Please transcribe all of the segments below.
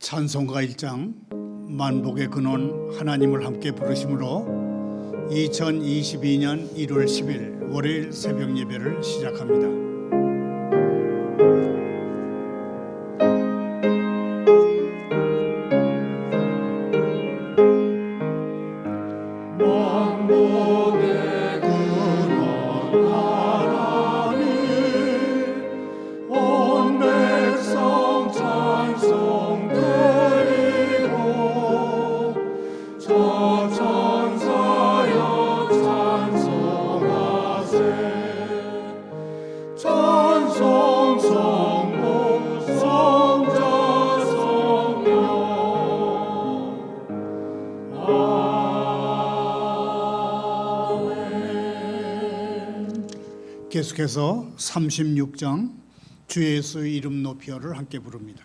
찬송가 1장 만복의 근원 하나님을 함께 부르심으로 2022년 1월 10일 월요일 새벽 예배를 시작합니다. 계속해서 36장 주 예수 이름 높여를 함께 부릅니다.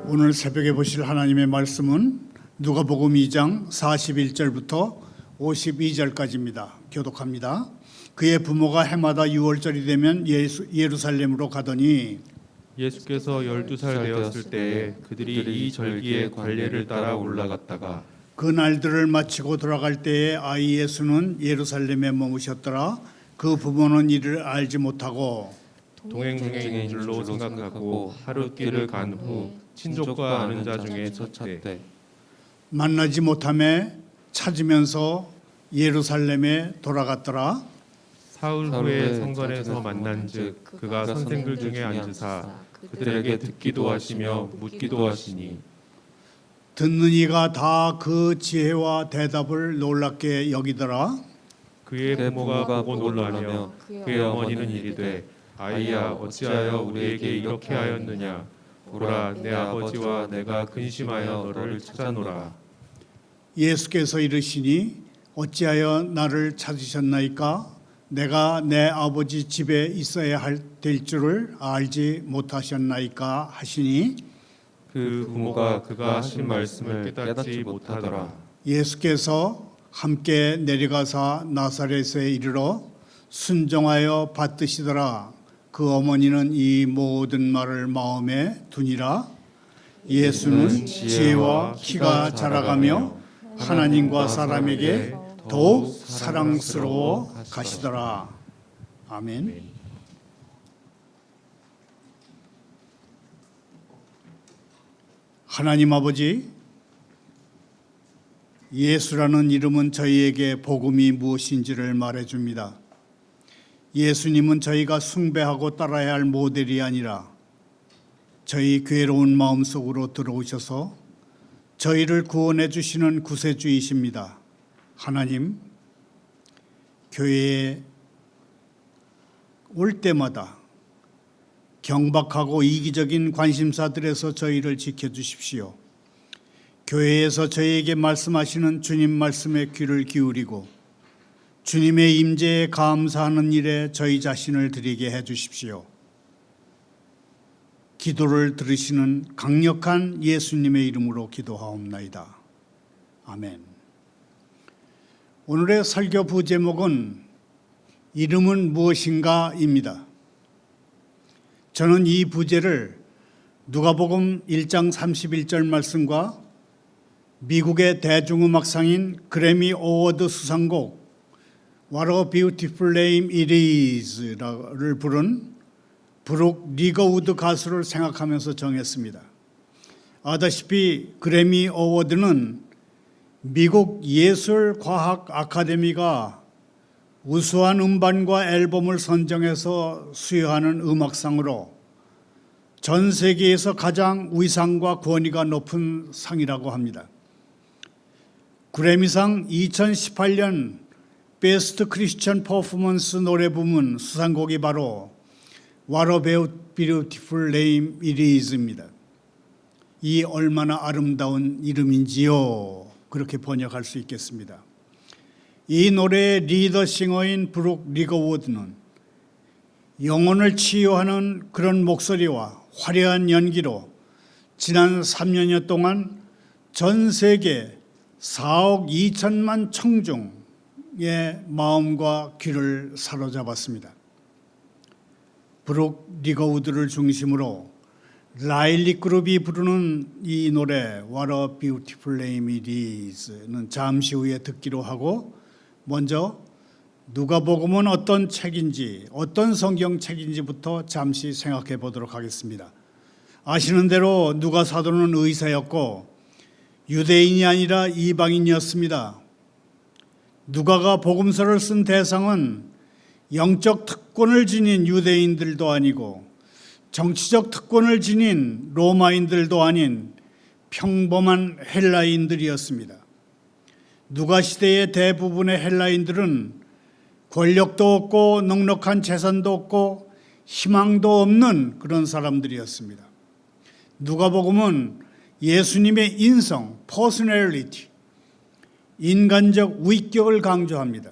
오늘 새벽에 보실 하나님의 말씀은 누가복음 2장 41절부터 52절까지입니다. 교독합니다. 그의 부모가 해마다 6월절이 되면 예루살렘으로 가더니 예수께서 12살 되었을 때에 그들이 이 절기의 관례를 따라 올라갔다가 그 날들을 마치고 돌아갈 때에 아이 예수는 예루살렘에 머무셨더라. 그 부모는 이를 알지 못하고 동행 중인 줄로 생각하고 하룻길을 간 후 친족과 아는 자 중에 첫째 만나지 못함에 찾으면서 예루살렘에 돌아갔더라. 사흘 후에 성전에서 만난즉 그가 선생들 중에 앉으사 그들에게 듣기도 하시며 묻기도 하시니 듣는 이가 다 그 지혜와 대답을 놀랍게 여기더라. 그의 부모가 보고 놀라며 그의 어머니는 이르되 아이야 어찌하여 우리에게 이렇게 하였느냐. 보라 내 아버지와 내가 근심하여 너를 찾아노라. 예수께서 이르시니 어찌하여 나를 찾으셨나이까? 내가 내 아버지 집에 있어야 될 줄을 알지 못하셨나이까 하시니 그 부모가 그가 하신 말씀을 깨닫지 못하더라. 예수께서 함께 내려가사 나사렛에 이르러 순종하여 받드시더라. 그 어머니는 이 모든 말을 마음에 두니라. 예수는 지혜와 키가 자라가며 하나님과 사람에게 더욱 사랑스러워 가시더라. 아멘. 하나님 아버지, 예수라는 이름은 저희에게 복음이 무엇인지를 말해줍니다. 예수님은 저희가 숭배하고 따라야 할 모델이 아니라 저희 괴로운 마음속으로 들어오셔서 저희를 구원해 주시는 구세주이십니다. 하나님, 교회에 올 때마다 경박하고 이기적인 관심사들에서 저희를 지켜주십시오. 교회에서 저희에게 말씀하시는 주님 말씀에 귀를 기울이고 주님의 임재에 감사하는 일에 저희 자신을 드리게 해주십시오. 기도를 들으시는 강력한 예수님의 이름으로 기도하옵나이다. 아멘. 오늘의 설교 부제목은 이름은 무엇인가입니다. 저는 이 부제를 누가복음 1장 31절 말씀과 미국의 대중음악상인 그래미 어워드 수상곡 What a Beautiful Name It Is를 부른 브룩 리거우드 가수를 생각하면서 정했습니다. 아다시피 그래미 어워드는 미국 예술과학 아카데미가 우수한 음반과 앨범을 선정해서 수여하는 음악상으로 전 세계에서 가장 위상과 권위가 높은 상이라고 합니다. 그래미상 2018년 베스트 크리스천 퍼포먼스 노래 부문 수상곡이 바로 What a Beautiful Name It Is입니다. 이 얼마나 아름다운 이름인지요. 그렇게 번역할 수 있겠습니다. 이 노래의 리더 싱어인 브룩 리거우드는 영혼을 치유하는 그런 목소리와 화려한 연기로 지난 3년여 동안 전 세계 4억 2천만 청중의 마음과 귀를 사로잡았습니다. 브룩 리거우드를 중심으로 라일리 그룹이 부르는 이 노래 What a Beautiful Name It Is는 잠시 후에 듣기로 하고 먼저 누가복음은 어떤 책인지 어떤 성경책인지부터 잠시 생각해 보도록 하겠습니다. 아시는 대로 누가 사도는 의사였고 유대인이 아니라 이방인이었습니다. 누가가 복음서를 쓴 대상은 영적 특권을 지닌 유대인들도 아니고 정치적 특권을 지닌 로마인들도 아닌 평범한 헬라인들이었습니다. 누가 시대의 대부분의 헬라인들은 권력도 없고 넉넉한 재산도 없고 희망도 없는 그런 사람들이었습니다. 누가복음은 예수님의 인성, 퍼스널리티, 인간적 위격을 강조합니다.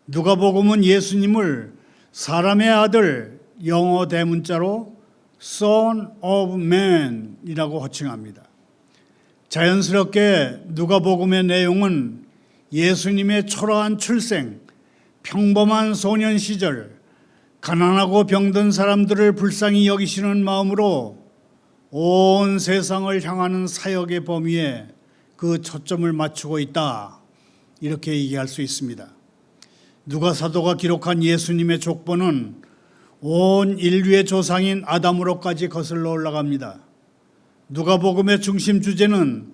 누가복음은 예수님을 사람의 아들, 영어 대문자로 Son of Man이라고 호칭합니다. 자연스럽게 누가복음의 내용은 예수님의 초라한 출생, 평범한 소년 시절, 가난하고 병든 사람들을 불쌍히 여기시는 마음으로 온 세상을 향하는 사역의 범위에 그 초점을 맞추고 있다. 이렇게 얘기할 수 있습니다. 누가 사도가 기록한 예수님의 족보는 온 인류의 조상인 아담으로까지 거슬러 올라갑니다. 누가복음의 중심 주제는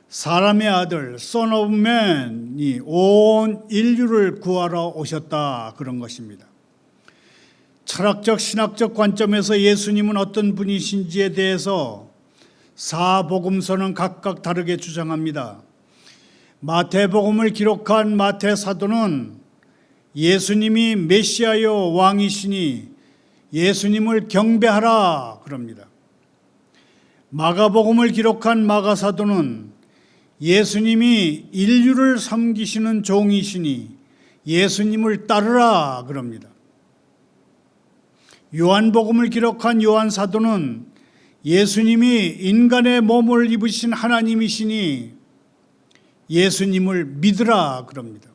사람의 아들, Son of Man이 온 인류를 구하러 오셨다. 그런 것입니다. 철학적, 신학적 관점에서 예수님은 어떤 분이신지에 대해서 사복음서는 각각 다르게 주장합니다. 마태복음을 기록한 마태 사도는 예수님이 메시아요 왕이시니 예수님을 경배하라 그럽니다. 마가복음을 기록한 마가사도는 예수님이 인류를 섬기시는 종이시니 예수님을 따르라 그럽니다. 요한복음을 기록한 요한사도는 예수님이 인간의 몸을 입으신 하나님이시니 예수님을 믿으라 그럽니다.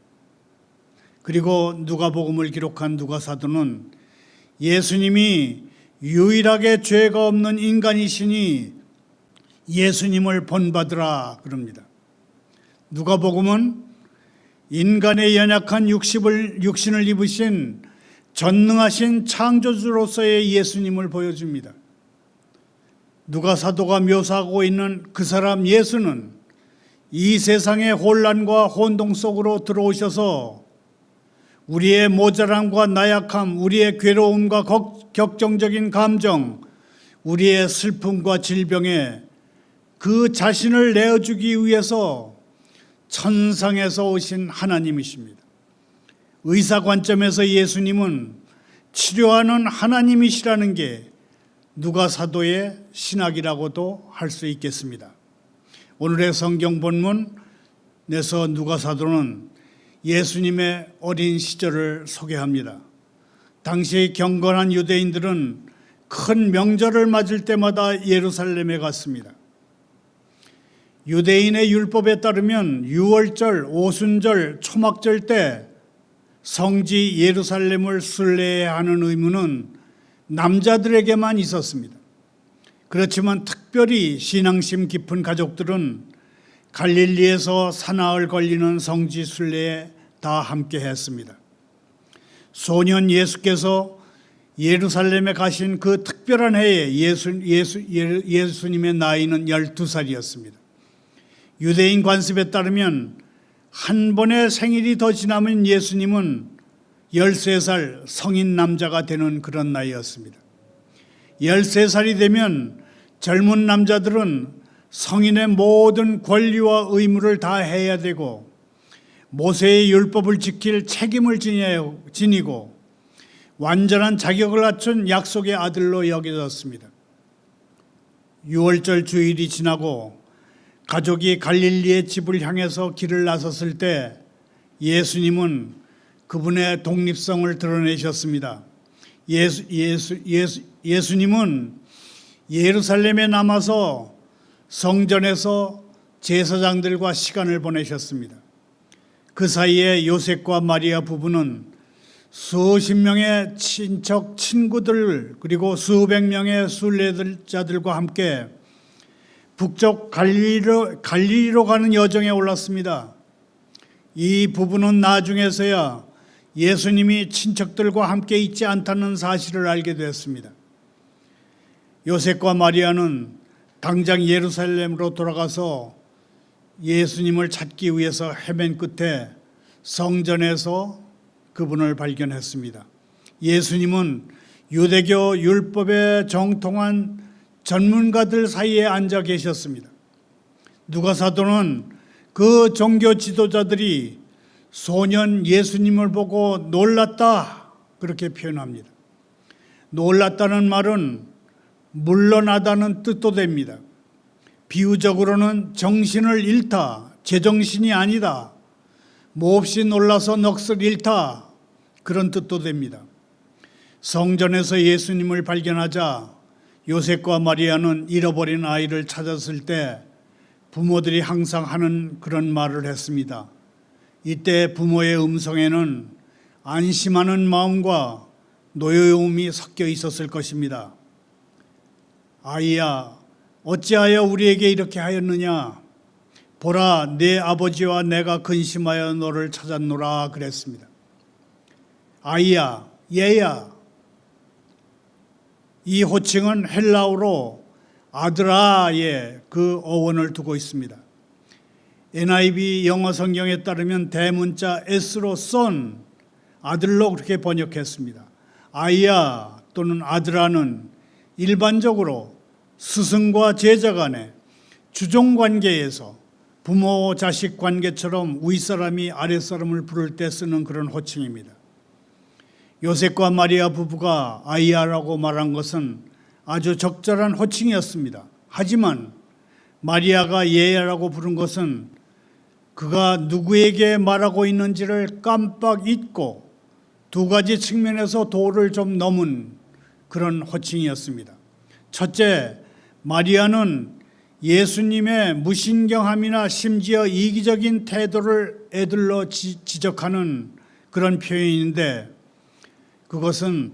그리고 누가복음을 기록한 누가사도는 예수님이 유일하게 죄가 없는 인간이시니 예수님을 본받으라 그럽니다. 누가복음은 인간의 연약한 육신을 입으신 전능하신 창조주로서의 예수님을 보여줍니다. 누가사도가 묘사하고 있는 그 사람 예수는 이 세상의 혼란과 혼동 속으로 들어오셔서 우리의 모자람과 나약함, 우리의 괴로움과 격정적인 감정, 우리의 슬픔과 질병에 그 자신을 내어주기 위해서 천상에서 오신 하나님이십니다. 의사 관점에서 예수님은 치료하는 하나님이시라는 게 누가사도의 신학이라고도 할 수 있겠습니다. 오늘의 성경 본문에서 누가사도는 예수님의 어린 시절을 소개합니다. 당시 경건한 유대인들은 큰 명절을 맞을 때마다 예루살렘에 갔습니다. 유대인의 율법에 따르면 유월절, 오순절, 초막절 때 성지 예루살렘을 순례해야 하는 의무는 남자들에게만 있었습니다. 그렇지만 특별히 신앙심 깊은 가족들은 갈릴리에서 사나흘 걸리는 성지 순례에 다 함께 했습니다. 소년 예수께서 예루살렘에 가신 그 특별한 해에 예수님의 나이는 12살이었습니다. 유대인 관습에 따르면 한 번의 생일이 더 지나면 예수님은 13살 성인 남자가 되는 그런 나이였습니다. 13살이 되면 젊은 남자들은 성인의 모든 권리와 의무를 다 해야 되고 모세의 율법을 지킬 책임을 지니고 완전한 자격을 갖춘 약속의 아들로 여겨졌습니다. 6월절 주일이 지나고 가족이 갈릴리의 집을 향해서 길을 나섰을 때 예수님은 그분의 독립성을 드러내셨습니다. 예수님은 예루살렘에 남아서 성전에서 제사장들과 시간을 보내셨습니다. 그 사이에 요셉과 마리아 부부는 수십 명의 친척, 친구들 그리고 수백 명의 순례자들과 함께 북쪽 갈릴리로 가는 여정에 올랐습니다. 이 부부는 나중에서야 예수님이 친척들과 함께 있지 않다는 사실을 알게 되었습니다. 요셉과 마리아는 당장 예루살렘으로 돌아가서 예수님을 찾기 위해서 헤맨 끝에 성전에서 그분을 발견했습니다. 예수님은 유대교 율법에 정통한 전문가들 사이에 앉아 계셨습니다. 누가사도는 그 종교 지도자들이 소년 예수님을 보고 놀랐다 그렇게 표현합니다. 놀랐다는 말은 물러나다는 뜻도 됩니다. 비유적으로는 정신을 잃다, 제정신이 아니다, 몹시 놀라서 넋을 잃다 그런 뜻도 됩니다. 성전에서 예수님을 발견하자 요셉과 마리아는 잃어버린 아이를 찾았을 때 부모들이 항상 하는 그런 말을 했습니다. 이때 부모의 음성에는 안심하는 마음과 노여움이 섞여 있었을 것입니다. 아이야, 어찌하여 우리에게 이렇게 하였느냐? 보라, 내 아버지와 내가 근심하여 너를 찾았노라 그랬습니다. 아이야, 얘야. 이 호칭은 헬라어로 아드라의 그 어원을 두고 있습니다. NIV 영어 성경에 따르면 대문자 S로 son, 아들로 그렇게 번역했습니다. 아이야 또는 아드라는 일반적으로 스승과 제자 간의 주종 관계에서 부모 자식 관계처럼 윗사람이 아랫사람을 부를 때 쓰는 그런 호칭입니다. 요셉과 마리아 부부가 아이야라고 말한 것은 아주 적절한 호칭이었습니다. 하지만 마리아가 예야라고 부른 것은 그가 누구에게 말하고 있는지를 깜빡 잊고 두 가지 측면에서 도를 좀 넘은 그런 호칭이었습니다. 첫째, 마리아는 예수님의 무신경함이나 심지어 이기적인 태도를 애들러 지적하는 그런 표현인데, 그것은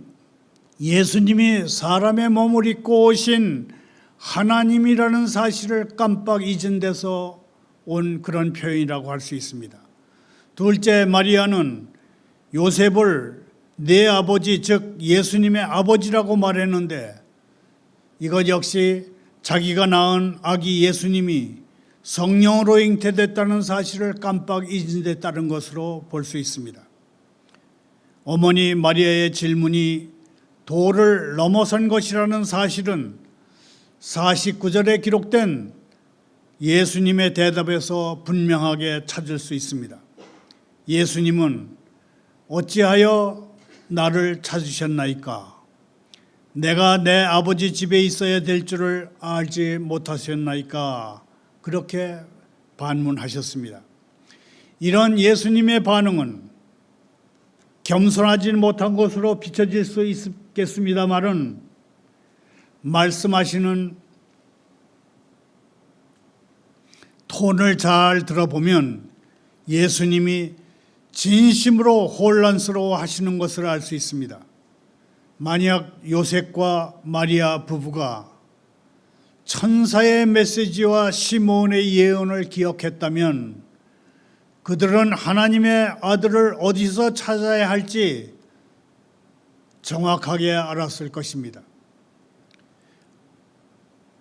예수님이 사람의 몸을 입고 오신 하나님이라는 사실을 깜빡 잊은 데서 온 그런 표현이라고 할 수 있습니다. 둘째, 마리아는 요셉을 내 아버지, 즉 예수님의 아버지라고 말했는데, 이것 역시 자기가 낳은 아기 예수님이 성령으로 잉태됐다는 사실을 깜빡 잊은 데 따른 것으로 볼 수 있습니다. 어머니 마리아의 질문이 도를 넘어선 것이라는 사실은 49절에 기록된 예수님의 대답에서 분명하게 찾을 수 있습니다. 예수님은 어찌하여 나를 찾으셨나이까? 내가 내 아버지 집에 있어야 될 줄을 알지 못하셨나이까? 그렇게 반문하셨습니다. 이런 예수님의 반응은 겸손하지 못한 것으로 비춰질 수 있겠습니다만은, 말씀하시는 톤을 잘 들어보면 예수님이 진심으로 혼란스러워 하시는 것을 알 수 있습니다. 만약 요셉과 마리아 부부가 천사의 메시지와 시몬의 예언을 기억했다면 그들은 하나님의 아들을 어디서 찾아야 할지 정확하게 알았을 것입니다.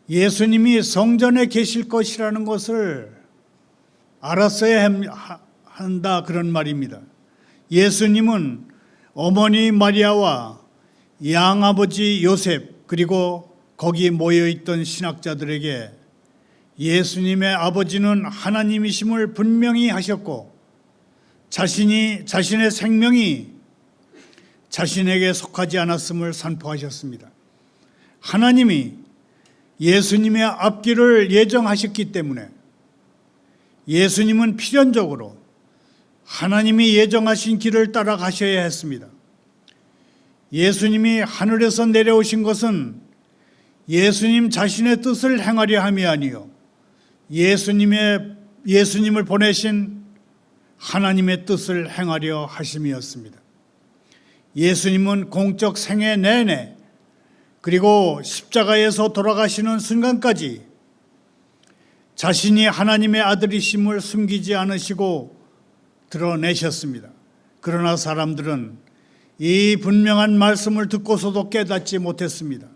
예수님이 성전에 계실 것이라는 것을 알았어야 한다, 그런 말입니다. 예수님은 어머니 마리아와 양아버지 요셉, 그리고 거기 모여있던 신학자들에게 예수님의 아버지는 하나님이심을 분명히 하셨고, 자신의 생명이 자신에게 속하지 않았음을 선포하셨습니다. 하나님이 예수님의 앞길을 예정하셨기 때문에 예수님은 필연적으로 하나님이 예정하신 길을 따라가셔야 했습니다. 예수님이 하늘에서 내려오신 것은 예수님 자신의 뜻을 행하려 함이 아니요 예수님을 보내신 하나님의 뜻을 행하려 하심이었습니다. 예수님은 공적 생애 내내, 그리고 십자가에서 돌아가시는 순간까지 자신이 하나님의 아들이심을 숨기지 않으시고 드러내셨습니다. 그러나 사람들은 이 분명한 말씀을 듣고서도 깨닫지 못했습니다.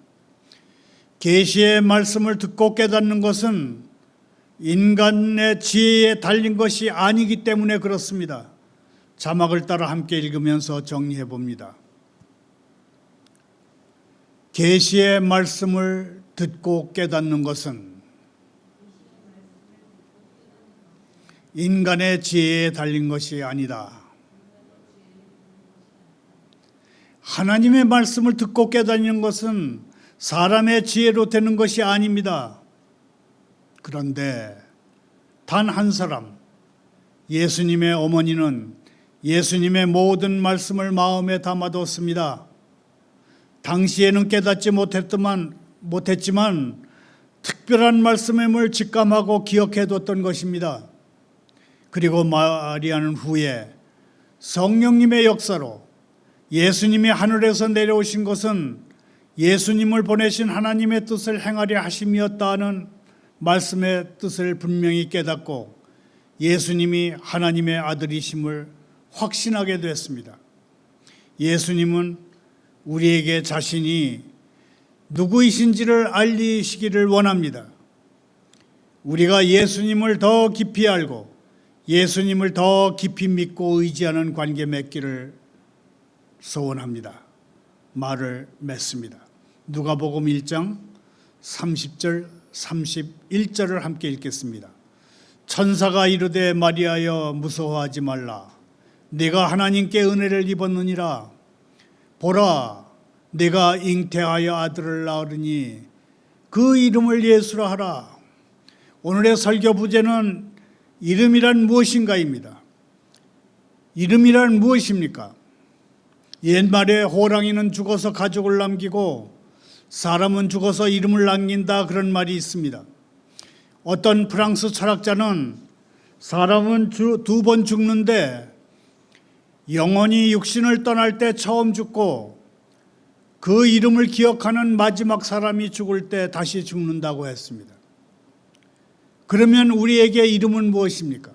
계시의 말씀을 듣고 깨닫는 것은 인간의 지혜에 달린 것이 아니기 때문에 그렇습니다. 자막을 따라 함께 읽으면서 정리해 봅니다. 계시의 말씀을 듣고 깨닫는 것은 인간의 지혜에 달린 것이 아니다. 하나님의 말씀을 듣고 깨닫는 것은 사람의 지혜로 되는 것이 아닙니다. 그런데 단 한 사람, 예수님의 어머니는 예수님의 모든 말씀을 마음에 담아뒀습니다. 당시에는 깨닫지 못했지만 특별한 말씀임을 직감하고 기억해뒀던 것입니다. 그리고 마리아는 후에 성령님의 역사로 예수님이 하늘에서 내려오신 것은 예수님을 보내신 하나님의 뜻을 행하려 하심이었다는 말씀의 뜻을 분명히 깨닫고 예수님이 하나님의 아들이심을 확신하게 됐습니다. 예수님은 우리에게 자신이 누구이신지를 알리시기를 원합니다. 우리가 예수님을 더 깊이 알고 예수님을 더 깊이 믿고 의지하는 관계 맺기를 소원합니다. 말을 맺습니다. 누가복음 1장 30절 31절을 함께 읽겠습니다. 천사가 이르되 마리아여 무서워하지 말라. 네가 하나님께 은혜를 입었느니라. 보라, 네가 잉태하여 아들을 낳으리니 그 이름을 예수라 하라. 오늘의 설교 부제는 이름이란 무엇인가입니다. 이름이란 무엇입니까? 옛말에 호랑이는 죽어서 가족을 남기고 사람은 죽어서 이름을 남긴다 그런 말이 있습니다. 어떤 프랑스 철학자는 사람은 두 번 죽는데 영혼이 육신을 떠날 때 처음 죽고 그 이름을 기억하는 마지막 사람이 죽을 때 다시 죽는다고 했습니다. 그러면 우리에게 이름은 무엇입니까?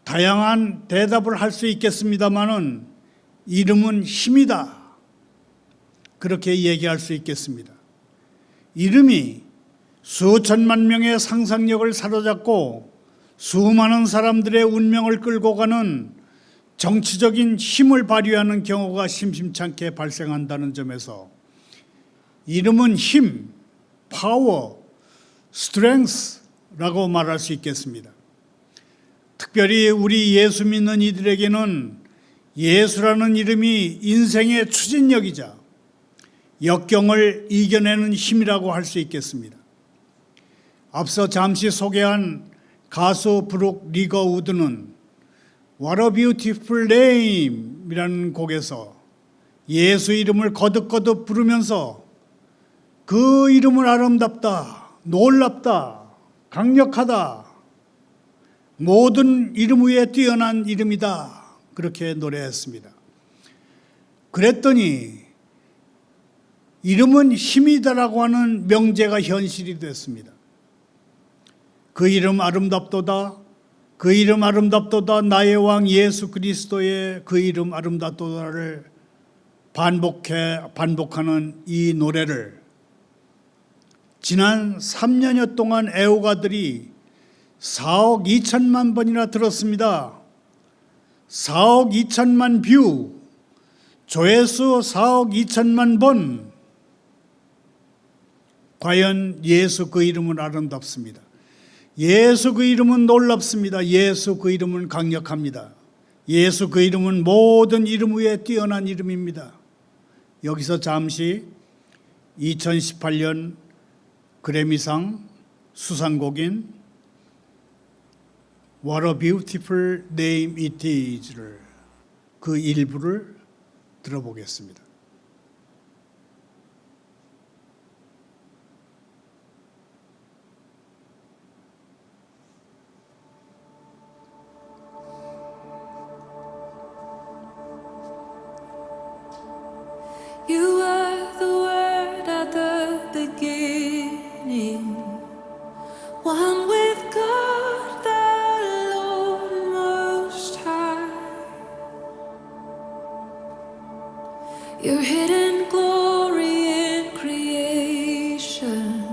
다양한 대답을 할 수 있겠습니다마는 이름은 힘이다. 그렇게 얘기할 수 있겠습니다. 이름이 수천만 명의 상상력을 사로잡고 수많은 사람들의 운명을 끌고 가는 정치적인 힘을 발휘하는 경우가 심심찮게 발생한다는 점에서 이름은 힘, 파워, 스트렝스라고 말할 수 있겠습니다. 특별히 우리 예수 믿는 이들에게는 예수라는 이름이 인생의 추진력이자 역경을 이겨내는 힘이라고 할 수 있겠습니다. 앞서 잠시 소개한 가수 브룩 리거 우드는 What a Beautiful Name 이라는 곡에서 예수 이름을 거듭거듭 부르면서 그 이름은 아름답다, 놀랍다, 강력하다, 모든 이름 위에 뛰어난 이름이다 그렇게 노래했습니다. 그랬더니 이름은 힘이다라고 하는 명제가 현실이 됐습니다. 그 이름 아름답도다, 그 이름 아름답도다, 나의 왕 예수 그리스도의 그 이름 아름답도다를 반복하는 이 노래를 지난 3년여 동안 애호가들이 4억 2천만 번이나 들었습니다. 4억 2천만 뷰, 조회수 4억 2천만 번. 과연 예수 그 이름은 아름답습니다. 예수 그 이름은 놀랍습니다. 예수 그 이름은 강력합니다. 예수 그 이름은 모든 이름 위에 뛰어난 이름입니다. 여기서 잠시 2018년 그래미상 수상곡인 What a Beautiful Name It Is를 그 일부를 들어보겠습니다. You were the Word at the beginning, one with God the Lord Most High. Your hidden glory in creation,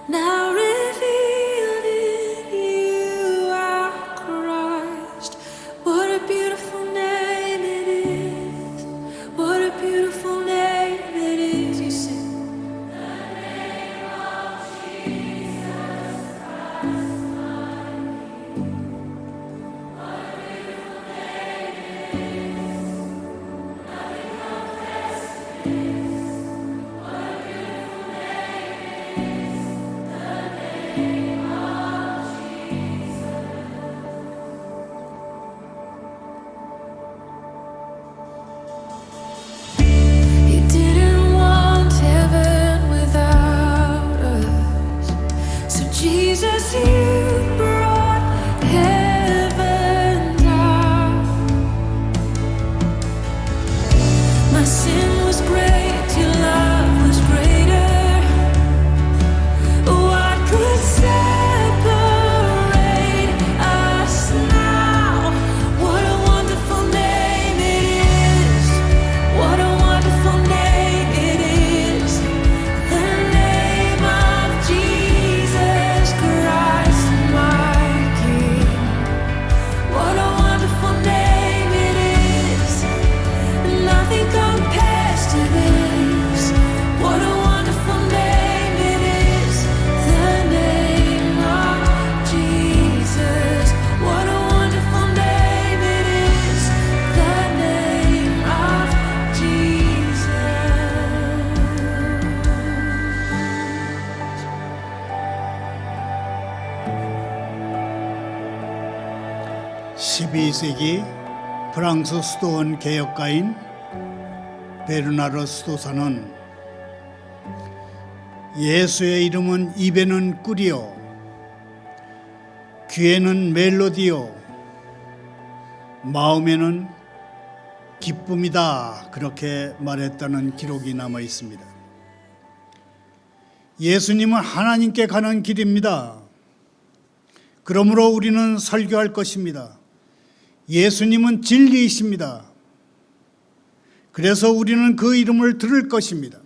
now revealed in you, our Christ. What a beautiful name it is. What a beautiful name it is. You sing. You didn't want heaven without us, so Jesus, you brought heaven down. My sin was great, your love was greater. What could separate us now? What a wonderful name it is. What a wonderful name it is. The name of Jesus Christ, my King. What a wonderful name it is. Nothing compares to this. What a wonderful name it is. The name of Jesus. What a wonderful name it is. The name of Jesus. 12세기 프랑스 수도원 개혁가인 베르나르 수도사는 예수의 이름은 입에는 꿀이요 귀에는 멜로디요 마음에는 기쁨이다, 그렇게 말했다는 기록이 남아 있습니다. 예수님은 하나님께 가는 길입니다. 그러므로 우리는 설교할 것입니다. 예수님은 진리이십니다. 그래서 우리는 그 이름을 들을 것입니다.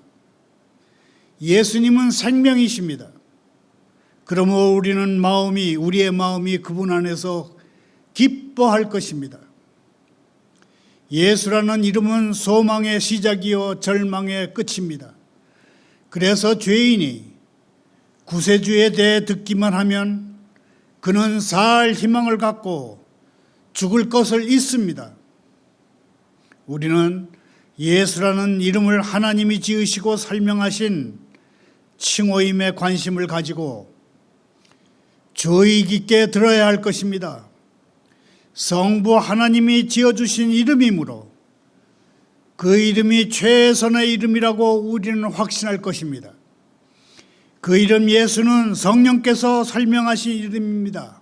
예수님은 생명이십니다. 그러므로 우리의 마음이 그분 안에서 기뻐할 것입니다. 예수라는 이름은 소망의 시작이요 절망의 끝입니다. 그래서 죄인이 구세주에 대해 듣기만 하면 그는 살 희망을 갖고 죽을 것을 잊습니다. 우리는 예수라는 이름을 하나님이 지으시고 설명하신 칭호임에 관심을 가지고 주의 깊게 들어야 할 것입니다. 성부 하나님이 지어주신 이름이므로 그 이름이 최선의 이름이라고 우리는 확신할 것입니다. 그 이름 예수는 성령께서 설명하신 이름입니다.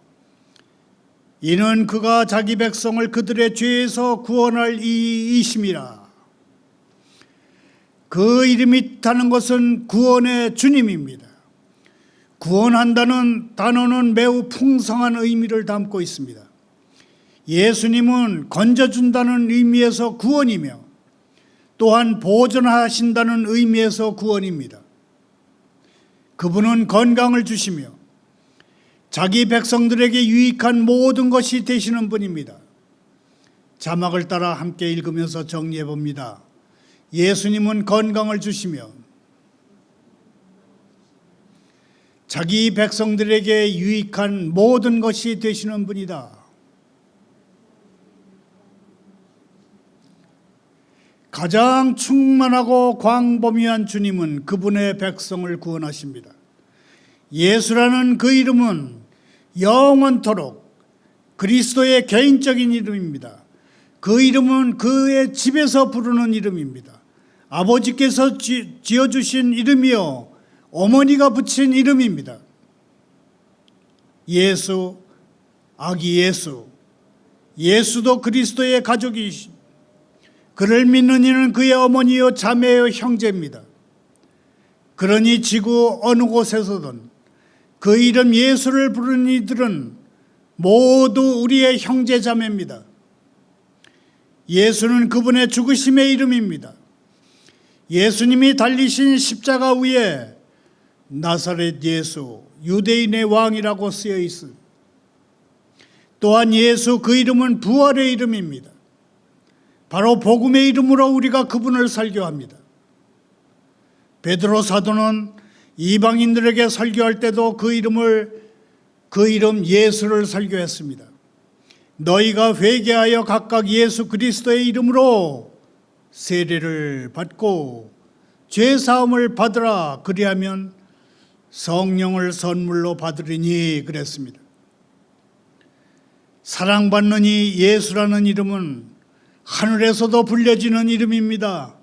이는 그가 자기 백성을 그들의 죄에서 구원할 이이심이라. 그 이름이 뜻하는 것은 구원의 주님입니다. 구원한다는 단어는 매우 풍성한 의미를 담고 있습니다. 예수님은 건져준다는 의미에서 구원이며 또한 보존하신다는 의미에서 구원입니다. 그분은 건강을 주시며 자기 백성들에게 유익한 모든 것이 되시는 분입니다. 자막을 따라 함께 읽으면서 정리해 봅니다. 예수님은 건강을 주시며 자기 백성들에게 유익한 모든 것이 되시는 분이다. 가장 충만하고 광범위한 주님은 그분의 백성을 구원하십니다. 예수라는 그 이름은 영원토록 그리스도의 개인적인 이름입니다. 그 이름은 그의 집에서 부르는 이름입니다. 아버지께서 지어주신 이름이요 어머니가 붙인 이름입니다. 예수, 아기 예수, 예수도 그리스도의 가족이십니다. 그를 믿는 이는 그의 어머니요 자매요 형제입니다. 그러니 지구 어느 곳에서든 그 이름 예수를 부르는 이들은 모두 우리의 형제 자매입니다. 예수는 그분의 죽으심의 이름입니다. 예수님이 달리신 십자가 위에 나사렛 예수, 유대인의 왕이라고 쓰여 있습니다. 또한 예수 그 이름은 부활의 이름입니다. 바로 복음의 이름으로 우리가 그분을 설교합니다. 베드로 사도는 이방인들에게 설교할 때도 그 이름 예수를 설교했습니다. 너희가 회개하여 각각 예수 그리스도의 이름으로 세례를 받고 죄 사함을 받으라. 그리하면 성령을 선물로 받으리니 그랬습니다. 사랑받는 이 예수라는 이름은 하늘에서도 불려지는 이름입니다.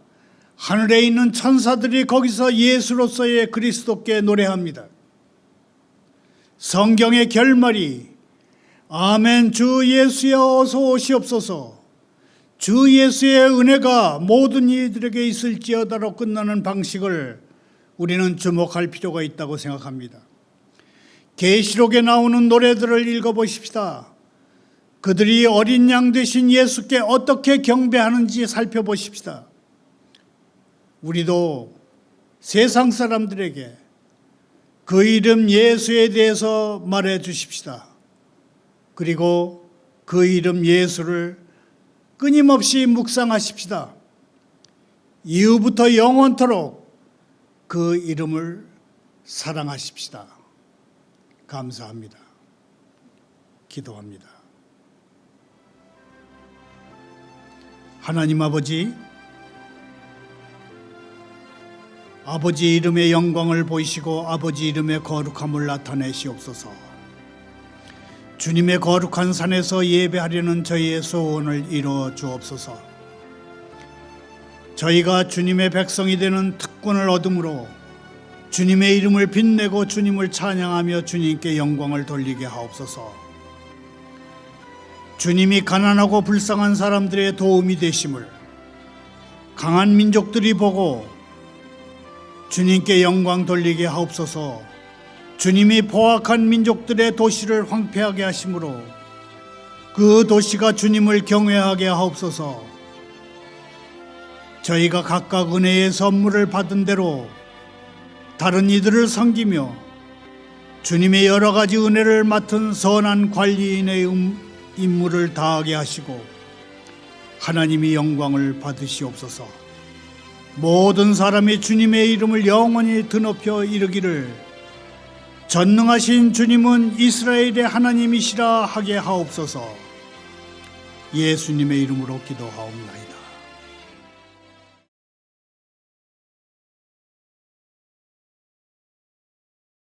하늘에 있는 천사들이 거기서 예수로서의 그리스도께 노래합니다. 성경의 결말이 아멘 주 예수여 어서 오시옵소서, 주 예수의 은혜가 모든 이들에게 있을지어다로 끝나는 방식을 우리는 주목할 필요가 있다고 생각합니다. 계시록에 나오는 노래들을 읽어보십시다. 그들이 어린 양 되신 예수께 어떻게 경배하는지 살펴보십시다. 우리도 세상 사람들에게 그 이름 예수에 대해서 말해 주십시다. 그리고 그 이름 예수를 끊임없이 묵상하십시다. 이후부터 영원토록 그 이름을 사랑하십시다. 감사합니다. 기도합니다. 하나님 아버지, 아버지 이름의 영광을 보이시고 아버지 이름의 거룩함을 나타내시옵소서. 주님의 거룩한 산에서 예배하려는 저희의 소원을 이루어 주옵소서. 저희가 주님의 백성이 되는 특권을 얻음으로 주님의 이름을 빛내고 주님을 찬양하며 주님께 영광을 돌리게 하옵소서. 주님이 가난하고 불쌍한 사람들의 도움이 되심을 강한 민족들이 보고 주님께 영광 돌리게 하옵소서. 주님이 포악한 민족들의 도시를 황폐하게 하심으로 그 도시가 주님을 경외하게 하옵소서. 저희가 각각 은혜의 선물을 받은 대로 다른 이들을 섬기며 주님의 여러 가지 은혜를 맡은 선한 관리인의 임무를 다하게 하시고 하나님이 영광을 받으시옵소서. 모든 사람이 주님의 이름을 영원히 드높여 이르기를 전능하신 주님은 이스라엘의 하나님이시라 하게 하옵소서. 예수님의 이름으로 기도하옵나이다.